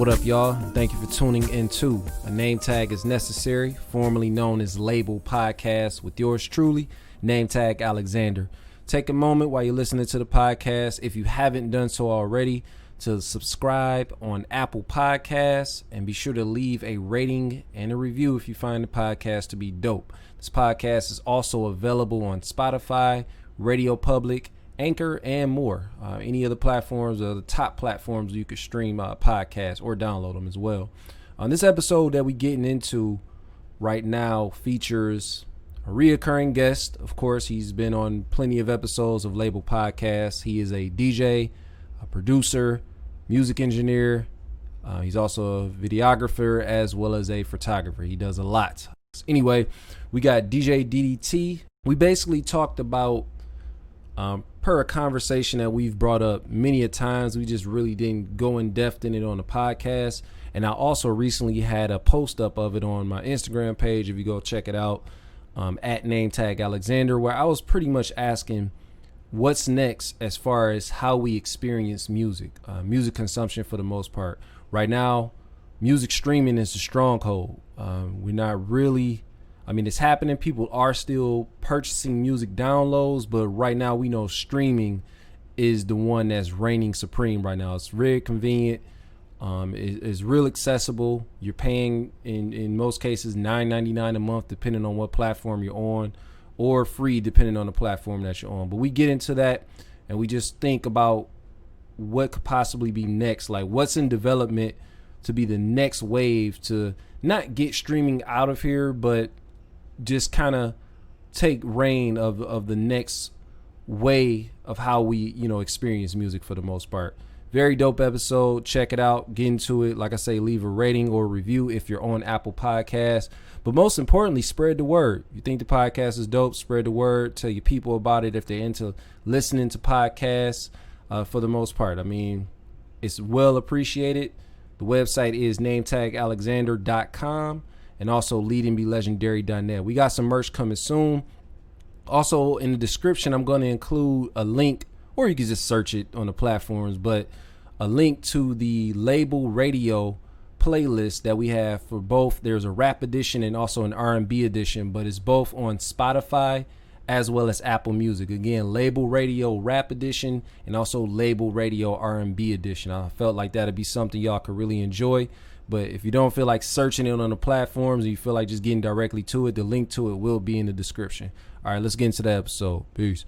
What up, y'all? Thank you for tuning into A Name Tag is Necessary, formerly known as Label Podcast, with yours truly, Nametag Alexander. Take a moment while you're listening to the podcast, if you haven't done so already, to subscribe on Apple Podcasts, and be sure to leave a rating and a review if you find the podcast to be dope. This podcast is also available on Spotify, Radio Public, Anchor, and more. Any other platforms are the top platforms you could stream podcasts or download them as well. On this episode that we're getting into right now features a reoccurring guest. Of course, he's been on plenty of episodes of Label Podcasts. He is a DJ, a producer, music engineer. He's also a videographer as well as a photographer. He does a lot. Anyway, we got DJ DDT. We basically talked about per a conversation that we've brought up many a times. We just really didn't go in depth in it on the podcast. And I also recently had a post up of it on my Instagram page. If you go check it out, at Nametag Alexander, where I was pretty much asking what's next as far as how we experience music, music consumption for the most part. Right now, music streaming is a stronghold. We're not really, it's happening. People are still purchasing music downloads, but right now we know streaming is the one that's reigning supreme right now. It's very convenient. It's real accessible. You're paying in most cases $9.99 a month, depending on what platform you're on, or free depending on the platform that you're on. But we get into that and we just think about what could possibly be next, like what's in development to be the next wave to not get streaming out of here, but just kind of take reign of the next way of how we, experience music for the most part. Very dope episode. Check it out. Get into it. Like I say, leave a rating or a review if you're on Apple Podcasts. But most importantly, spread the word. You think the podcast is dope, spread the word. Tell your people about it if they're into listening to podcasts for the most part. It's well appreciated. The website is nametagalexander.com. And also leadingbylegendary.net. We got some merch coming soon. Also in the description, I'm going to include a link, or you can just search it on the platforms, but a link to the Label Radio playlist that we have for both. There's a rap edition and also an R&B edition, but it's both on Spotify as well as Apple Music. Again, Label Radio Rap Edition and also Label Radio R&B Edition. I felt like that'd be something y'all could really enjoy. But if you don't feel like searching it on the platforms and you feel like just getting directly to it, the link to it will be in the description. All right, let's get into the episode. Peace.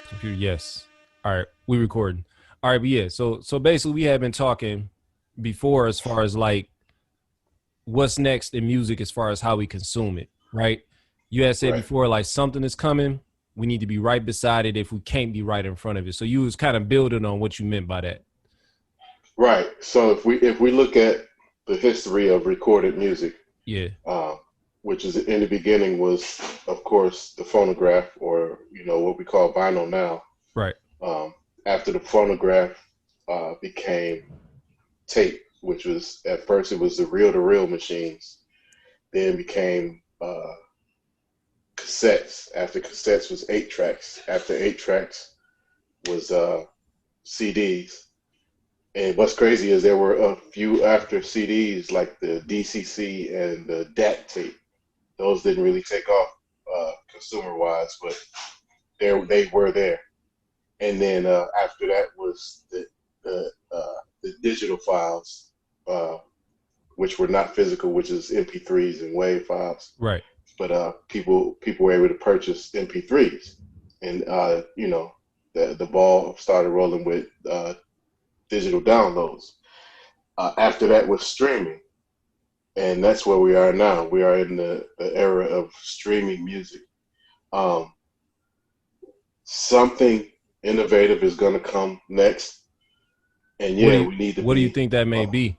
Computer, yes. All right, we recording. All right, but yeah, so basically we have been talking before as far as like what's next in music as far as how we consume it, right? You had said before, like something is coming, we need to be right beside it if we can't be right in front of it. So you was kind of building on what you meant by that. Right. So if we look at the history of recorded music, which is in the beginning was, of course, the phonograph, or what we call vinyl now. Right. After the phonograph became tape, which was at first it was the reel-to-reel machines, then became cassettes. After cassettes was 8 tracks. After 8 tracks was CDs. And what's crazy is there were a few after CDs, like the DCC and the DAT tape. Those didn't really take off consumer-wise, but they were there. And then after that was the digital files, which were not physical, which is MP3s and WAV files. Right. But people were able to purchase MP3s, and the ball started rolling with digital downloads. After that was streaming, and that's where we are now. We are in the era of streaming music. Something innovative is going to come next, and we need to. What do you think that may be?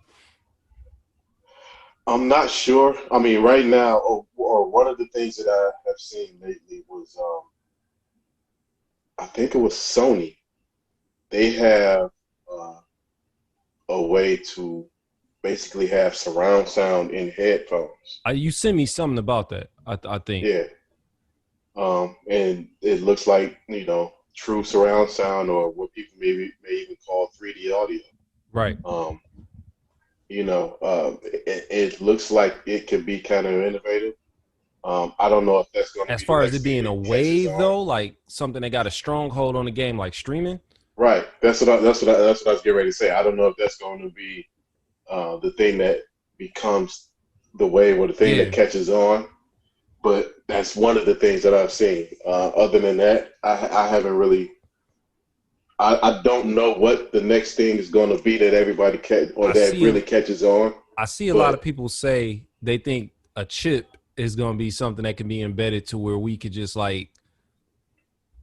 I'm not sure. Right now, or one of the things that I have seen lately was, I think it was Sony. They have a way to basically have surround sound in headphones. You sent me something about that, I think. Yeah. And it looks like, true surround sound, or what people may even call 3D audio. Right. It looks like it could be kind of innovative. I don't know if that's going to As be the far as next it thing being a that catches wave, on. though, like something that got a stronghold on the game, like streaming. Right. That's what I was getting ready to say. I don't know if that's going to be the thing that becomes the wave or the thing Yeah. that catches on. But that's one of the things that I've seen. Other than that, I haven't really. I don't know what the next thing is going to be that everybody that really catches on. I see a lot of But people say they think a chip is going to be something that can be embedded to where we could just like,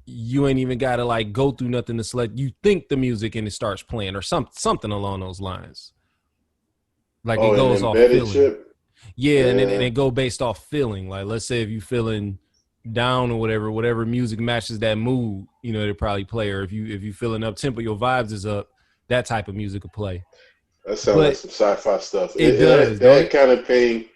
you ain't even got to like go through nothing to select. You think the music and it starts playing or something along those lines. Like it an goes off embedded feeling. chip. Yeah, and it go based off feeling. Like let's say if you feeling down or whatever music matches that mood, you know, they probably play. Or if you feeling up tempo, your vibes is up, that type of music will play. That sounds like some sci-fi stuff. It does. That kind of thing.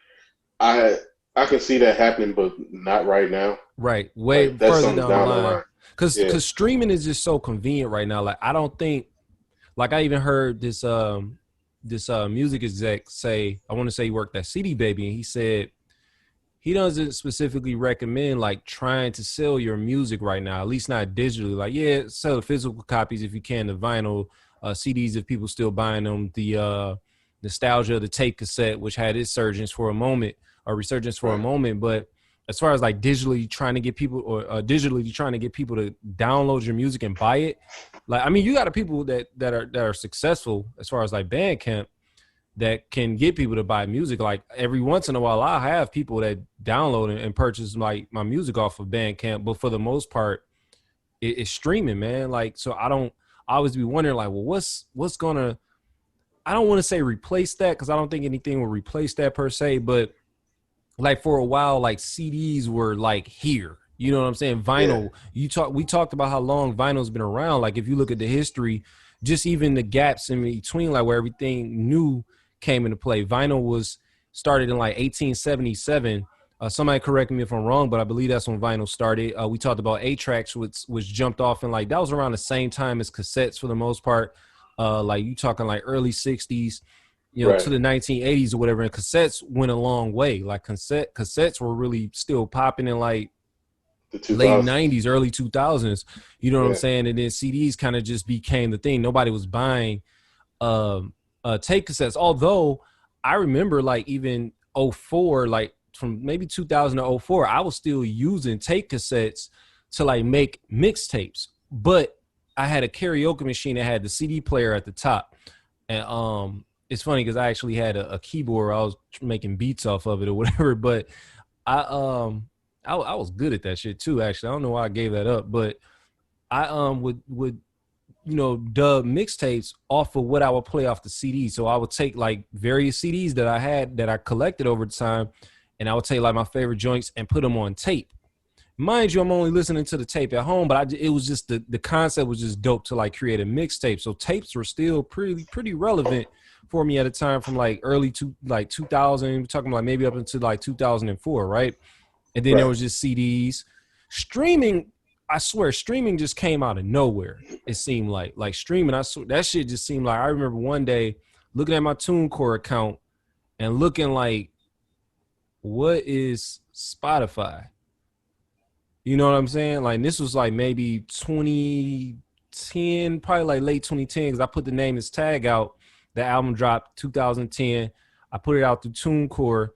I can see that happening, but not right now. Right, way like, that's further down the line. Because streaming is just so convenient right now. Like I don't think, like I even heard this music exec say, I want to say he worked at CD Baby, and he said he doesn't specifically recommend like trying to sell your music right now, at least not digitally. Like, yeah, sell the physical copies if you can, the vinyl, CDs if people still buying them, the nostalgia of the tape cassette, which had its resurgence for a moment, but as far as like digitally trying to get people to download your music and buy it, like I mean, you got people that are successful as far as like Bandcamp that can get people to buy music. Like every once in a while, I have people that download and purchase like my music off of Bandcamp, but for the most part, it's streaming, man. Like so, I always be wondering like, well, what's gonna? I don't want to say replace that because I don't think anything will replace that per se, but like for a while, like CDs were like here. You know what I'm saying? Vinyl. Yeah. We talked about how long vinyl's been around. Like if you look at the history, just even the gaps in between, like where everything new came into play. Vinyl was started in like 1877. Somebody correct me if I'm wrong, but I believe that's when vinyl started. We talked about 8-tracks, which jumped off, and like that was around the same time as cassettes for the most part. Like you talking like early 60s, you know, right, to the 1980s or whatever. And cassettes went a long way. Like cassettes were really still popping in like the late 90s, early 2000s. You know what I'm saying? And then CDs kind of just became the thing. Nobody was buying tape cassettes. Although I remember like even 04, like from maybe 2000 to 04, I was still using tape cassettes to like make mixtapes. But I had a karaoke machine that had the CD player at the top. And it's funny because I actually had a keyboard. I was making beats off of it or whatever. But I was good at that shit too, actually. I don't know why I gave that up. But I would you know, dub mixtapes off of what I would play off the CD. So I would take like various CDs that I had that I collected over time, and I would take like my favorite joints and put them on tape. Mind you, I'm only listening to the tape at home, but it was just the concept was just dope to like create a mixtape. So tapes were still pretty relevant for me at a time from like early 2000. We're talking like maybe up into like 2004, right? And then there was just CDs. Streaming, I swear, streaming just came out of nowhere. It seemed like streaming. I swear, that shit just seemed like, I remember one day looking at my TuneCore account and looking like, what is Spotify? You know what I'm saying? Like this was like maybe 2010, probably like late 2010, because I put the name as Tag out. The album dropped 2010. I put it out through TuneCore,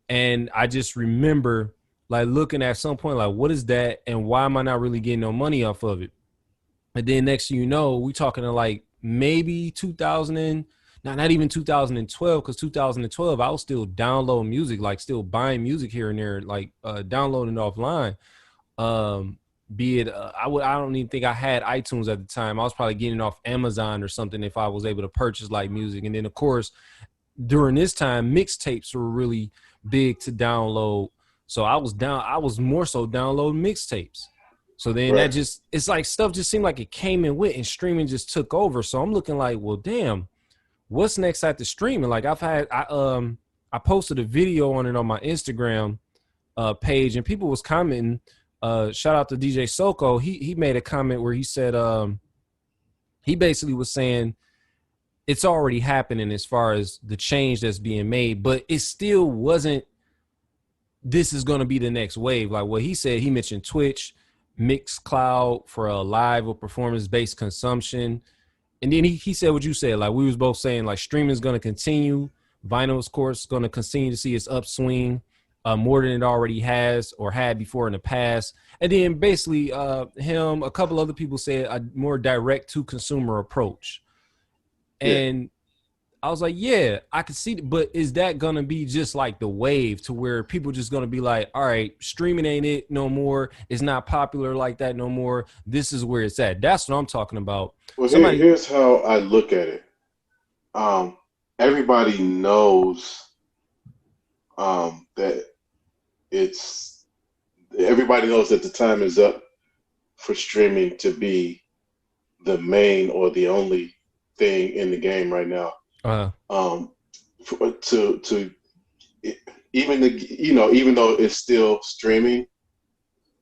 and I just remember like looking at some point like, what is that, and why am I not really getting no money off of it? And then next thing you know, we talking to like maybe 2000 not even 2012, because 2012 I was still downloading music, like still buying music here and there, like downloading offline. Be it I don't even think I had iTunes at the time. I was probably getting it off Amazon or something if I was able to purchase like music. And then of course during this time mixtapes were really big to download. So I was more so downloading mixtapes. So then that just, it's like stuff just seemed like it came and went, and streaming just took over. So I'm looking like, well, damn, what's next after streaming? Like I posted a video on it on my Instagram page, and people was commenting shout out to DJ Soko. He made a comment where he said he basically was saying it's already happening as far as the change that's being made, but it still wasn't. This is going to be the next wave. Like what he said, he mentioned Twitch, Mixcloud for a live or performance-based consumption. And then he said what you said, like we was both saying, like streaming is going to continue. Vinyl, of course, going to continue to see its upswing more than it already has or had before in the past. And then basically him, a couple other people said a more direct to consumer approach. And I was like, yeah, I could see it, but is that going to be just like the wave to where people just going to be like, all right, streaming ain't it no more. It's not popular like that no more. This is where it's at. That's what I'm talking about. Well, here's how I look at it. Everybody knows that everybody knows that the time is up for streaming to be the main or the only thing in the game right now. Even though it's still streaming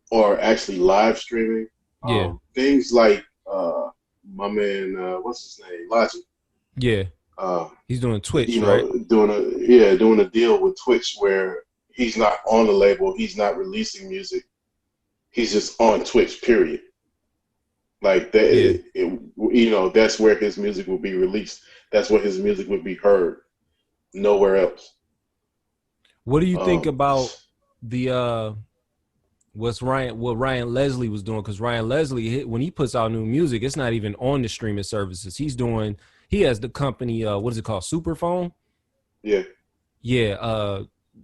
or actually live streaming, things like my man, what's his name, Logic. Yeah, he's doing Twitch, right? Doing a deal with Twitch where he's not on the label, he's not releasing music, he's just on Twitch. Period. Like that, that's where his music will be released. That's where his music would be heard. Nowhere else. What do you think about the what Ryan Leslie was doing? Because Ryan Leslie, when he puts out new music, it's not even on the streaming services. He has the company, what is it called? Superphone? Yeah. Yeah.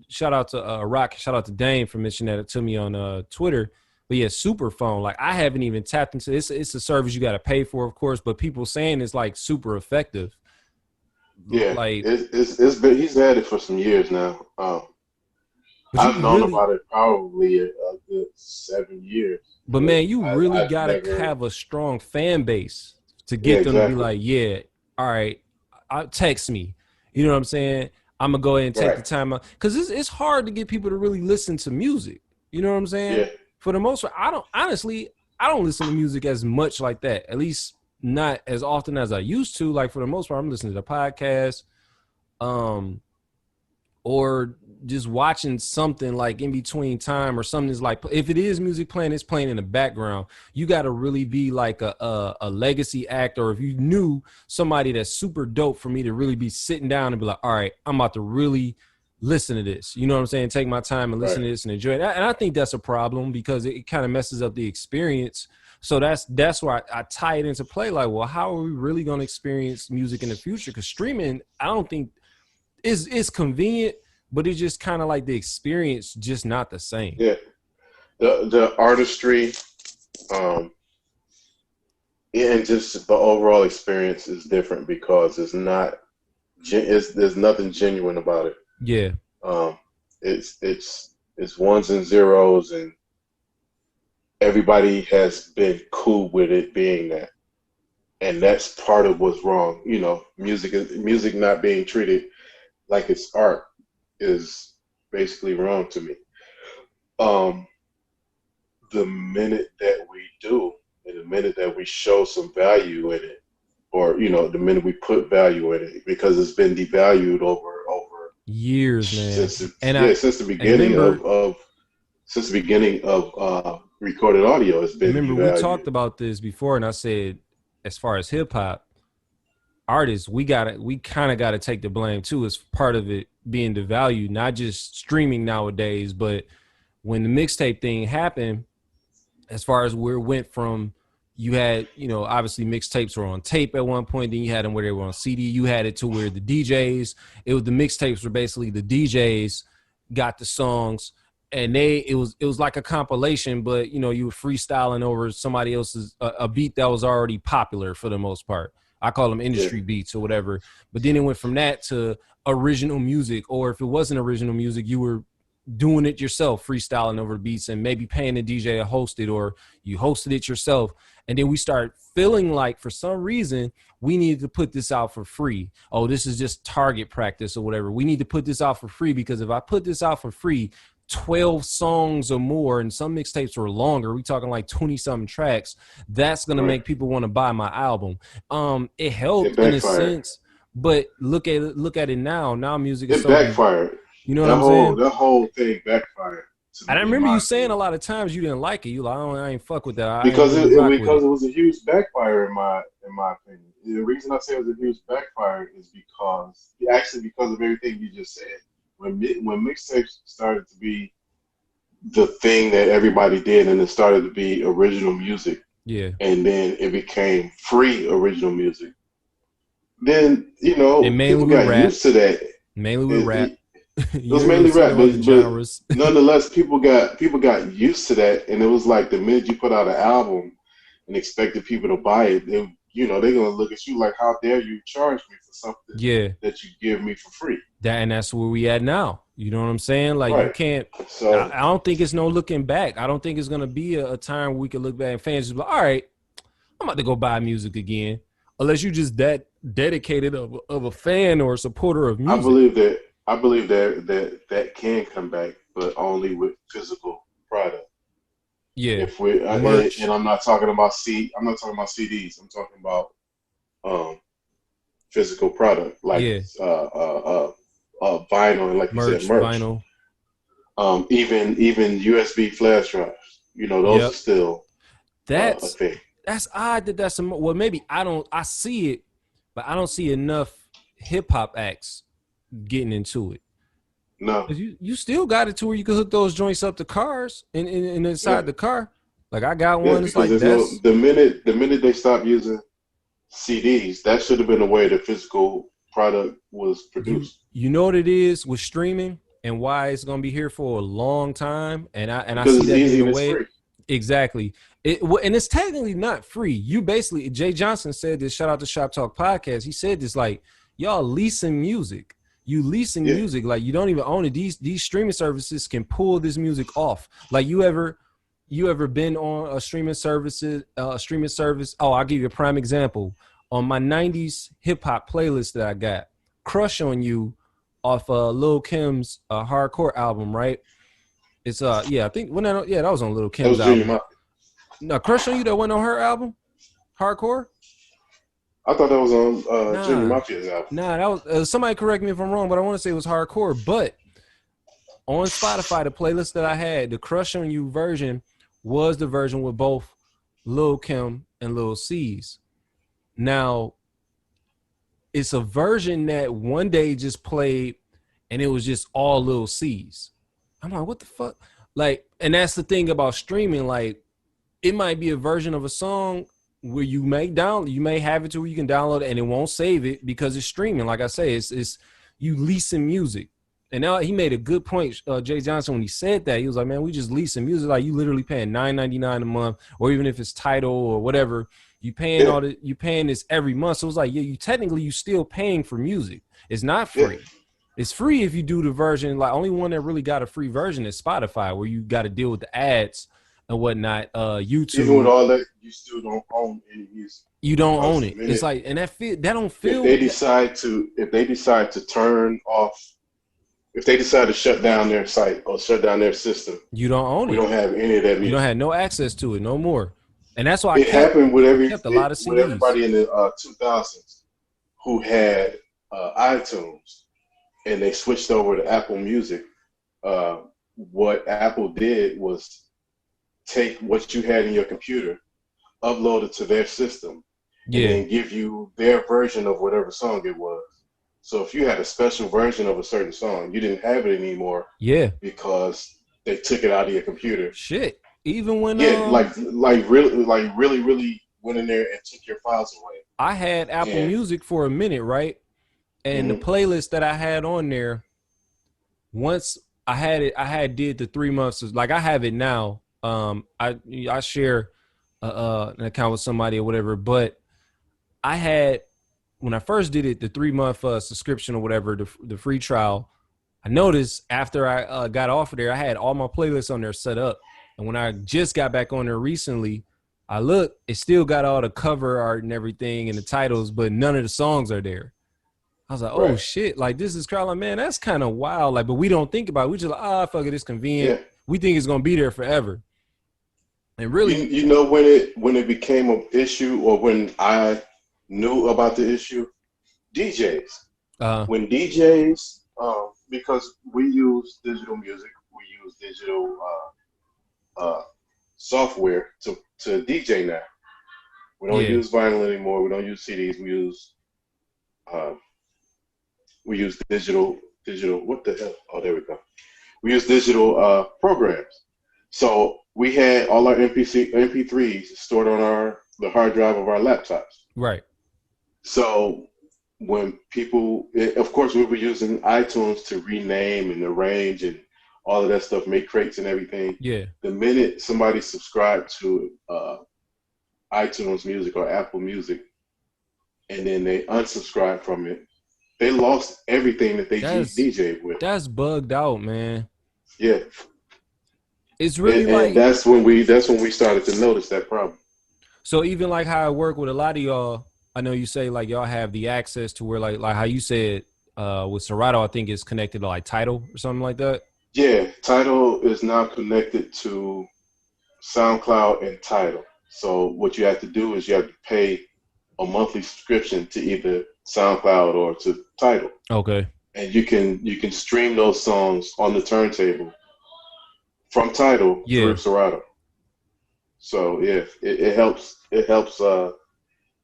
Shout out to Rock. Shout out to Dane for mentioning that to me on Twitter. But yeah, Superphone, like I haven't even tapped into it. It's a service you got to pay for, of course, but people saying it's like super effective. Yeah, like he's had it for some years now. I've known about it probably a good 7 years. But man, you really gotta have a strong fan base to get them to be like, yeah, all right, text me. You know what I'm saying? I'm gonna go ahead and take the time out because it's hard to get people to really listen to music. You know what I'm saying? Yeah. For the most part, I don't listen to music as much like that. At least not as often as I used to. Like for the most part, I'm listening to the podcast, or just watching something like in between time or something is like, if it is music playing, it's playing in the background. You got to really be like a legacy act, or if you knew somebody that's super dope for me to really be sitting down and be like, all right, I'm about to really listen to this. You know what I'm saying? Take my time and listen to this and enjoy it. And I think that's a problem because it kind of messes up the experience. So that's why I tie it into play. Like, well, how are we really going to experience music in the future? Because streaming, I don't think it's convenient, but it's just kind of like the experience, just not the same. Yeah, the artistry, and just the overall experience is different because there's nothing genuine about it. Yeah. It's ones and zeros, and everybody has been cool with it being that, and that's part of what's wrong. You know, music not being treated like it's art is basically wrong to me. The minute that we do, and the minute that we show some value in it, or the minute we put value in it, because it's been devalued over years, man. Since the beginning of recorded audio, it's been. Remember, devalued. We talked about this before, and I said, as far as hip hop artists, we kind of got to take the blame too. As part of it being devalued, not just streaming nowadays, but when the mixtape thing happened, as far as where it went from. You had, obviously mixtapes were on tape at one point. Then you had them where they were on CD. You had it to where the DJs, the mixtapes were basically the DJs got the songs, and it was like a compilation, but you were freestyling over somebody else's a beat that was already popular for the most part. I call them industry beats or whatever. But then it went from that to original music, or if it wasn't original music, you were doing it yourself, freestyling over beats and maybe paying the DJ to host it, or you hosted it yourself. And then we start feeling like for some reason we needed to put this out for free. Oh, this is just target practice or whatever. We need to put this out for free because if I put this out for free, 12 songs or more, and some mixtapes were longer. We talking like 20 something tracks. That's gonna make people want to buy my album. It helped in a sense, but look at it now. Now music is it backfired. You know what I'm saying? That whole thing backfired. I remember you saying a lot of times you didn't like it. You like, I ain't fuck with that. Because it was a huge backfire in my opinion. The reason I say it was a huge backfire is because of everything you just said. When mixtapes started to be the thing that everybody did, and it started to be original music, and then it became free original music. Then people got used to that. Mainly with rap. It was mainly rap, but nonetheless, people got used to that, and it was like the minute you put out an album and expected people to buy it, they're gonna look at you like, how dare you charge me for something that you give me for free? That's where we at now. You know what I'm saying? Like you can't. So I don't think it's no looking back. I don't think it's gonna be a time where we can look back and fans just be like, all right, I'm about to go buy music again, unless you just that dedicated of a fan or a supporter of music. I believe that can come back, but only with physical product. Yeah. If we and I'm not talking about CDs. I'm talking about physical product, like vinyl, and like merch, you said, merch. Vinyl. Even USB flash drives. Those are still a thing. That's odd that that's well, maybe I see it, but I don't see enough hip hop acts getting into it. No, you still got it to where you can hook those joints up to cars and inside the car. Like I got one. It's like that's the minute they stop using CDs, that should have been the way the physical product was produced. You know what it is with streaming and why it's gonna be here for a long time. And I see that in the way. Exactly. And it's technically not free. You basically, Jay Johnson said this. Shout out to Shop Talk Podcast. He said this, like, y'all leasing music. You leasing music, like you don't even own it. These streaming services can pull this music off. Like you ever been on a streaming service? Oh, I'll give you a prime example. On my 90s hip hop playlist that I got, Crush on You off Lil Kim's hardcore album, right? It's I think that was on Lil Kim's album. No, Crush on You, that went on her album, hardcore. I thought that was on Junior Mafia's album. Nah, that was somebody correct me if I'm wrong, but I want to say it was hardcore. But on Spotify, the playlist that I had, the Crush on You version was the version with both Lil Kim and Lil C's. Now, it's a version that one day just played, and it was just all Lil C's. I'm like, what the fuck? Like, and that's the thing about streaming. Like, it might be a version of a song where you may have it to where you can download it and it won't save it because it's streaming. Like I say, it's you leasing music. And now he made a good point, Jay Johnson, when he said that. He was like, man, we just leasing music. Like you literally paying $9.99 a month, or even if it's Tidal or whatever, you paying this every month. So it was like, you technically you still paying for music. It's not free. Yeah. It's free if you do the version. Like only one that really got a free version is Spotify, where you got to deal with the ads and whatnot. YouTube. Even with all that, you still don't own any music. You don't own it. It's like, and that don't feel. If they decide to turn off, if they decide to shut down their site or shut down their system, you don't own it. You don't have any of that music. You don't have no access to it no more. And that's why it happened with lot of CDs. With everybody in the 2000s who had iTunes and they switched over to Apple Music. What Apple did was take what you had in your computer, upload it to their system, and then give you their version of whatever song it was. So if you had a special version of a certain song, you didn't have it anymore. Yeah. Because they took it out of your computer. Shit. Even when really went in there and took your files away. I had Apple Music for a minute, right? And the playlist that I had on there, once I had did the 3 months. Like I have it now. I share an account with somebody or whatever, but I had, when I first did it, the 3 month subscription or whatever, the free trial, I noticed after I got off of there, I had all my playlists on there set up. And when I just got back on there recently, I looked, it still got all the cover art and everything and the titles, but none of the songs are there. I was like, oh Right. shit, like this is crowd. Like, man, that's kind of wild. Like, but we don't think about it. We just like, fuck it, it's convenient. Yeah. We think it's gonna be there forever. And You really, you know when it became an issue, or when I knew about the issue, DJs. When DJs, because we use digital music, we use digital software to DJ now. We don't yeah, use vinyl anymore. We don't use CDs. Uh, we use digital. What the hell? Oh, there we go. We use digital programs. So we had all our MP3s stored on the hard drive of our laptops. right. So when people, of course, we were using iTunes to rename and arrange and all of that stuff, make crates and everything. Yeah. The minute somebody subscribed to iTunes Music or Apple Music, and then they unsubscribed from it, they lost everything that they DJ'd with. That's bugged out, man. Yeah. It's really and that's when we started to notice that problem. So even like how I work with a lot of y'all, I know you say like y'all have the access to where like how you said with Serato, I think it's connected to like Tidal or something like that. Yeah, Tidal is now connected to SoundCloud and Tidal. So what you have to do is you have to pay a monthly subscription to either SoundCloud or to Tidal. Okay. And you can stream those songs on the turntable from Tidal through Serato. So yeah, it helps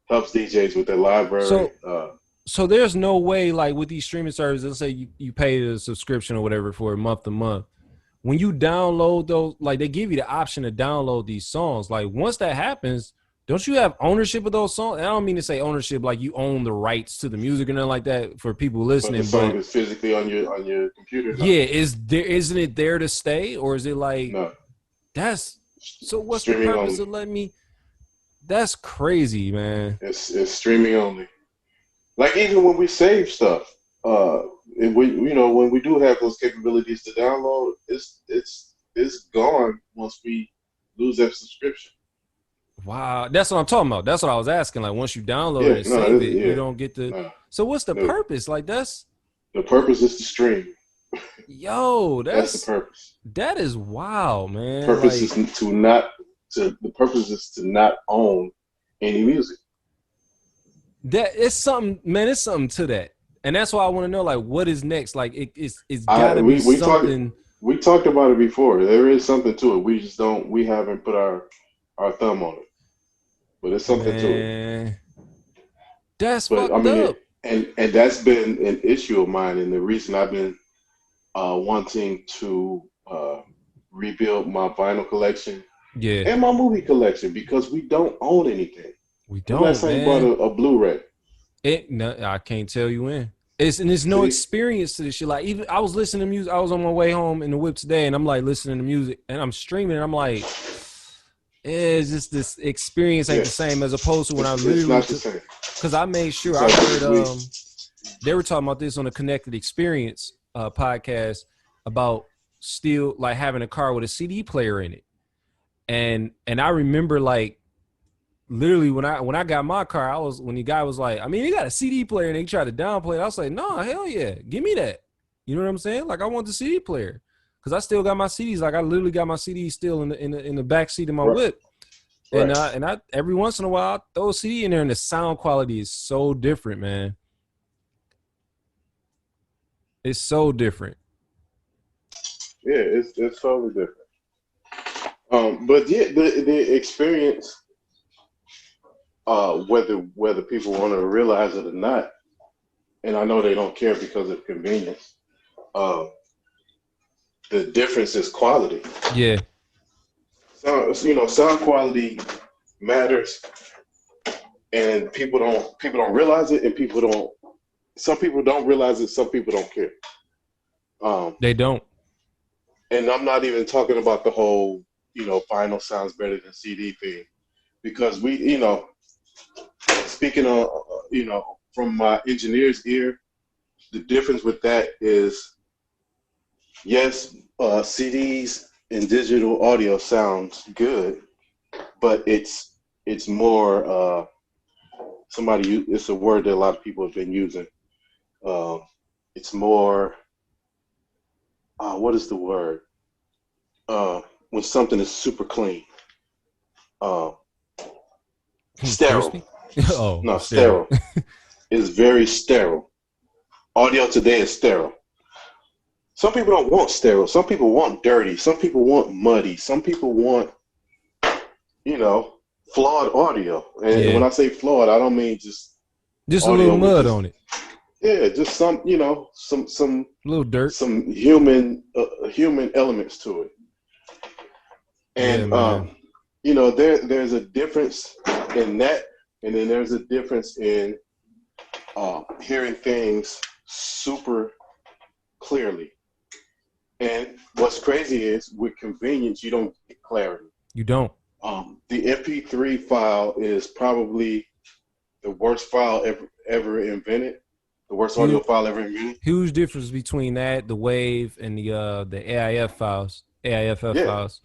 DJs with their library. So there's no way, like with these streaming services, let's say you pay the subscription or whatever for a month to month. When you download those, like they give you the option to download these songs. Like once that happens, don't you have ownership of those songs? And I don't mean to say ownership like you own the rights to the music or nothing like that for people listening. But the song is physically on your computer. Yeah, isn't it there to stay, or is it like no? So what's the purpose of letting me? That's crazy, man. It's streaming only. Like even when we save stuff, when we do have those capabilities to download, it's gone once we lose that subscription. Wow, that's what I'm talking about. That's what I was asking. Like once you download it and save it, you don't get the. No, so what's the purpose? Like the purpose is to stream. Yo, that's the purpose. That is wild, man. The purpose is to not own any music. That it's something, man. It's something to that, and that's why I want to know, like, what is next? Like, it's gotta be something. We talked about it before. There is something to it. We just don't. We haven't put our thumb on it. But it's something to it. That's fucked up. And that's been an issue of mine, and the reason I've been wanting to rebuild my vinyl collection, and my movie collection, because we don't own anything. We don't. Last time you bought a Blu-ray. I can't tell you when. There's no experience to this shit. Like even I was listening to music. I was on my way home in the whip today, and I'm like listening to music, and I'm streaming, and I'm like. It's just this experience ain't the same as opposed to when I literally because I made sure I heard they were talking about this on the Connected Experience podcast about still like having a car with a CD player in it, and I remember like literally when I got my car, when the guy was like, I mean, you got a CD player, and he tried to downplay it. I was like, no, hell yeah, give me that. You know what I'm saying? Like I want the CD player. Cause I still got my CDs. Like I literally got my CDs still in the back seat of my whip, and I every once in a while I throw a CD in there, and the sound quality is so different, man. It's so different. Yeah, it's totally different. But yeah, the experience, whether people want to realize it or not, and I know they don't care because of convenience. The difference is quality. Yeah. So sound quality matters, and people don't realize it, and some people don't realize it. Some people don't care. They don't. And I'm not even talking about the whole, vinyl sounds better than CD thing, because we, speaking on, from my engineer's ear, the difference with that is. Yes, CDs and digital audio sounds good, but it's more it's a word that a lot of people have been using. Uh, it's more. What is the word? When something is super clean. Uh, Sterile. Crispy. Oh, No, sterile. sterile. It's very sterile. Audio today is sterile. Some people don't want sterile. Some people want dirty. Some people want muddy. Some people want, you know, flawed audio. And Yeah, when I say flawed, I don't mean just just a little audio with mud just on it, just some, a little dirt. some human elements to it. Yeah, And man. there's a difference in that, and then there's a difference in hearing things super clearly. And what's crazy is with convenience, you don't get clarity. You don't. The MP3 file is probably the worst file ever invented, the worst audio Huge, file ever invented. huge difference between that, the wave, and the AIF files, AIFF Yeah, files.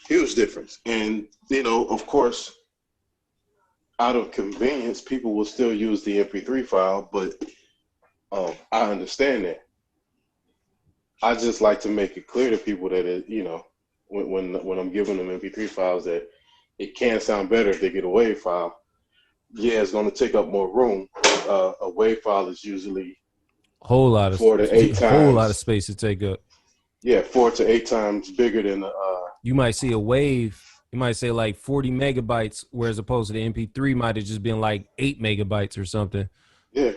huge difference. And of course, out of convenience, people will still use the MP3 file, but I understand that. I just like to make it clear to people that when I'm giving them MP3 files, that it can sound better if they get a WAV file. Yeah, it's going to take up more room. A WAV file is usually Whole lot of 4 to 8 whole lot of times. space to take up. Yeah, 4 to 8 times bigger than the. You might see a wave. You might say like 40 megabytes, whereas opposed to the MP3 might have just been like 8 megabytes or something. Yeah,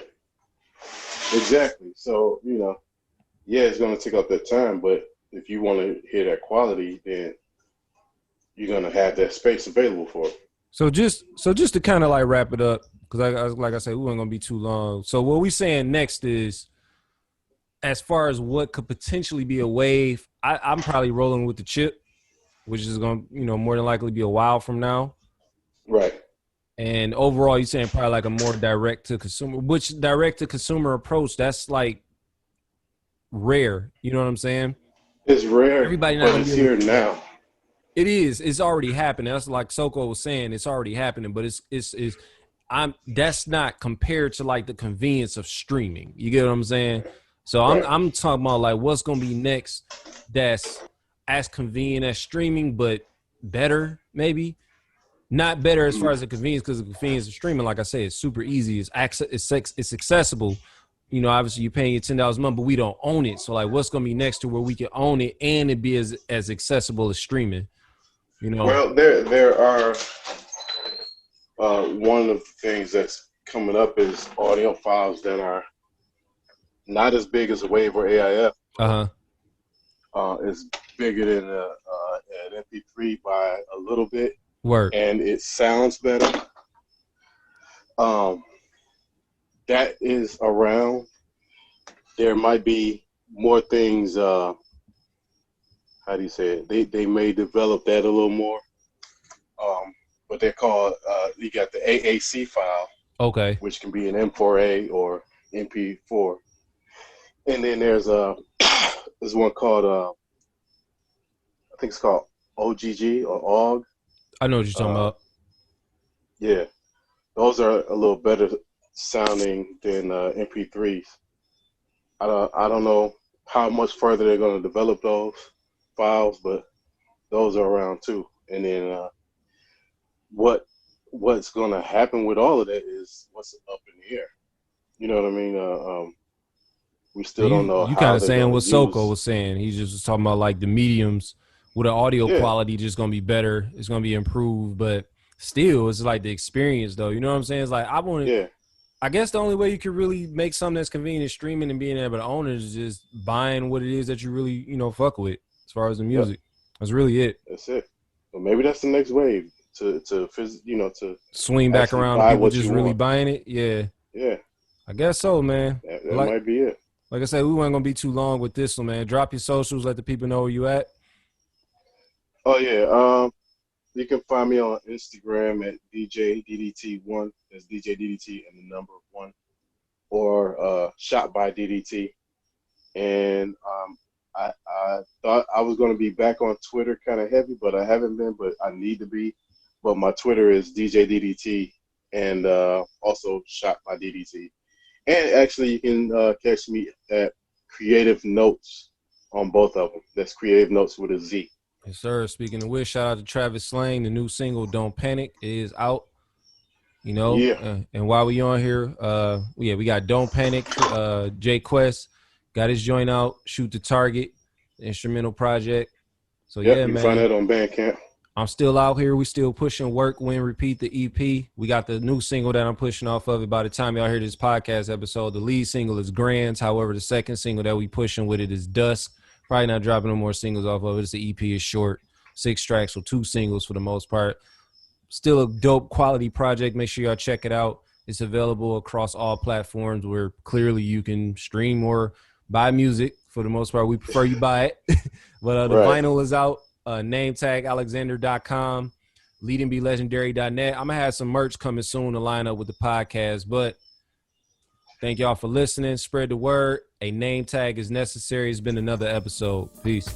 exactly. So yeah, it's going to take up that time, but if you want to hear that quality, then you're going to have that space available for it. So just to kind of like wrap it up, because like I said, we ain't gonna be too long. So what we saying next is, as far as what could potentially be a wave, I'm probably rolling with the chip, which is gonna more than likely be a while from now. Right. And overall, you're saying probably like a more direct to consumer, which direct to consumer approach, that's like rare. You know what I'm saying? It's rare, Everybody not but gonna be it's able to here do that. now. It is. It's already happening. That's like Soko was saying. It's already happening, but it's. That's not compared to like the convenience of streaming. You get what I'm saying? So Right. I'm talking about like what's gonna be next. That's as convenient as streaming, but better maybe. Not better as far as the convenience, because the convenience of streaming, like I said, it's super easy. It's accessible. Obviously you're paying your $10 a month, but we don't own it. So like, what's gonna be next to where we can own it and it be as accessible as streaming? Well, there are one of the things that's coming up is audio files that are not as big as a WAV or AIF. It's bigger than an MP3 by a little bit, Word. and it sounds better. That is around. There might be more things. How do you say it? They may develop that a little more. But they're called. You got the AAC file, Okay. which can be an M4A or MP4, and then there's one called I think it's called OGG or OGG. I know what you're talking about. Yeah, those are a little better sounding than MP3s. I don't know how much further they're going to develop those files, but those are around too. And then what's going to happen with all of that is what's up in the air. You know what I mean? We So still don't know you how kind of they're saying going what to Soko use. was saying. He just was talking about like the mediums with the audio Yeah, quality just gonna be better. It's gonna be improved, but still, it's like the experience though. You know what I'm saying? It's like yeah, I guess the only way you could really make something that's convenient streaming and being able to own it is just buying what it is that you really fuck with as far as the yep. music. That's really it. That's it. So maybe that's the next wave to Swing back actually around to buy people what just you really want. buying it. Yeah, Yeah, I guess so, man. that might be it. Like I said, we weren't gonna be too long with this one, man. Drop your socials, let the people know where you at. Oh yeah. You can find me on Instagram at DJDDT1. That's DJDDT and the number one, or Shot by DDT. And I thought I was going to be back on Twitter kind of heavy, but I haven't been. But I need to be. But my Twitter is DJDDT and also Shot by DDT. And actually, you can catch me at Creative Notes on both of them. That's Creative Notes with a Z. Yes, sir. Speaking of which, shout out to Travis Slang. The new single "Don't Panic" is out. Yeah. And while we on here, we got "Don't Panic." Jay Quest got his joint out. "Shoot the Target," the instrumental project. So Yep, yeah, you can man. find that on Bandcamp. I'm still out here. We still pushing Work, Win, Repeat, the EP. We got the new single that I'm pushing off of it. By the time y'all hear this podcast episode, the lead single is Grands. However, the second single that we pushing with it is Dusk. Probably not dropping no more singles off of it. The EP is short, 6 tracks with 2 singles for the most part. Still a dope quality project. Make sure y'all check it out. It's available across all platforms where clearly you can stream or buy music. For the most part, we prefer you buy it. But the vinyl is out. Nametagalexander.com, leadingbylegendary.net. I'm going to have some merch coming soon to line up with the podcast, but thank y'all for listening. Spread the word. A name tag is necessary. It's been another episode. Peace.